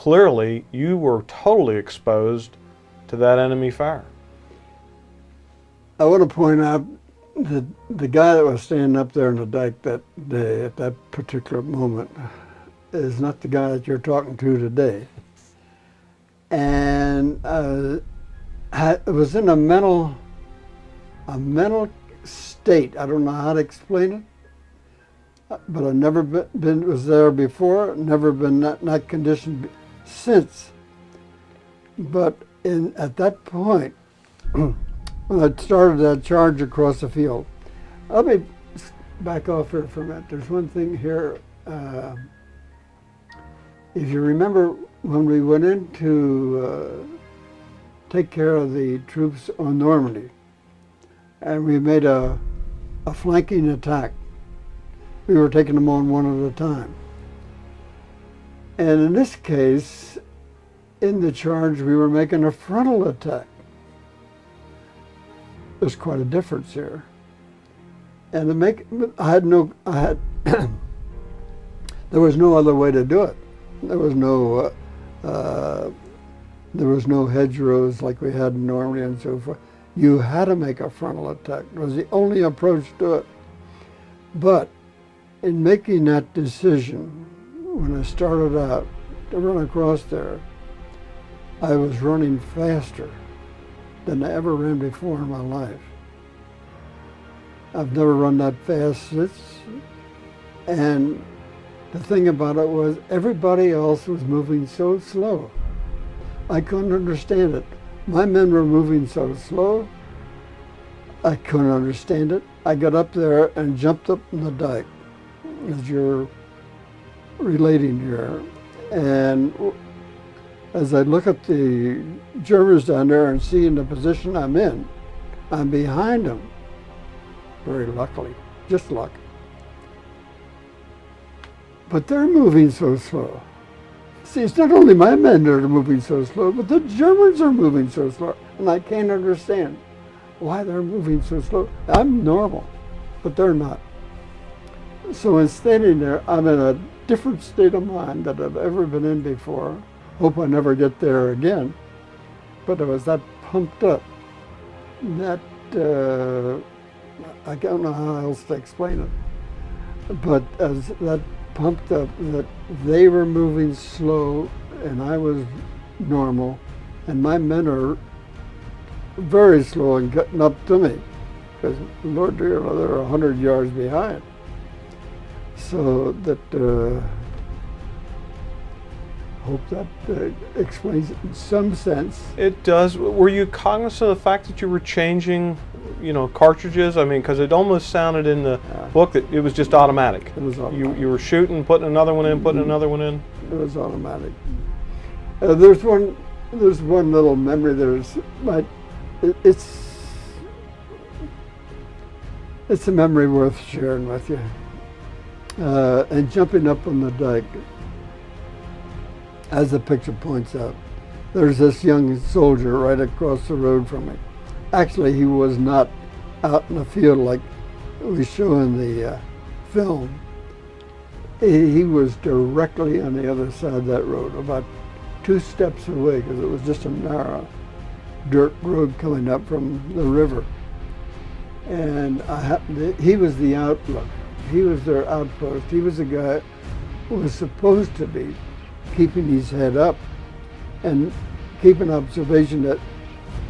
clearly you were totally exposed to that enemy fire. I want to point out that the guy that was standing up there on the dike that day, at that particular moment, is not the guy that you're talking to today. And it was in a mental state. I don't know how to explain it, but I've never was there before, never been that condition since. But at that point, when I started that charge across the field, let me back off here for a minute. There's one thing here. If you remember when we went in to take care of the troops on Normandy, and we made a flanking attack, we were taking them on one at a time. And in this case, in the charge, we were making a frontal attack. There's quite a difference here. And there was no other way to do it. There was no hedgerows like we had in Normandy and so forth. You had to make a frontal attack. It was the only approach to it. But in making that decision, when I started out to run across there, I was running faster than I ever ran before in my life. I've never run that fast since. And the thing about it was everybody else was moving so slow. I couldn't understand it. My men were moving so slow, I couldn't understand it. I got up there and jumped up on the dike, as you're relating here. And as I look at the Germans down there and see in the position I'm in, I'm behind them, very luckily, just luck. But they're moving so slow. See, it's not only my men that are moving so slow, but the Germans are moving so slow. And I can't understand why they're moving so slow. I'm normal, but they're not. So in standing there, I'm in a different state of mind than I've ever been in before. Hope I never get there again. But I was that pumped up, that, I don't know how else to explain it. But as that pumped up, that they were moving slow and I was normal, and my men are very slow and getting up to me, because Lord dear, they're 100 yards behind. So that, hope that explains it in some sense. It does. Were you cognizant of the fact that you were changing, cartridges? I mean, because it almost sounded in the book that it was just automatic. It was automatic. You were shooting, putting another one in, putting another one in. It was automatic. There's one little memory. It's a memory worth sharing with you. And jumping up on the dike, as the picture points out, there's this young soldier right across the road from me. Actually, he was not out in the field like we show in the film. He was directly on the other side of that road, about 2 steps away, because it was just a narrow dirt road coming up from the river. And he was the outlook. He was their outpost. He was the guy who was supposed to be keeping his head up and keeping observation that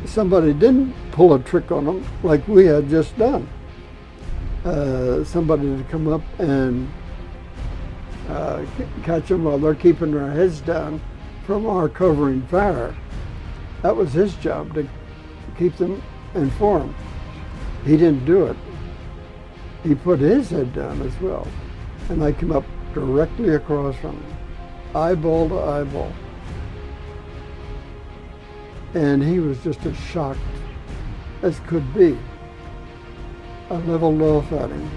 somebody didn't pull a trick on them like we had just done. Somebody to come up and catch them while they're keeping their heads down from our covering fire. That was his job, to keep them informed. He didn't do it. He put his head down as well. And I came up directly across from him, eyeball to eyeball. And he was just as shocked as could be. I leveled off at him.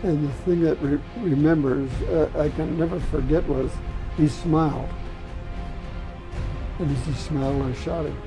And the thing that remembers, I can never forget, was he smiled. And as he smiled, I shot him.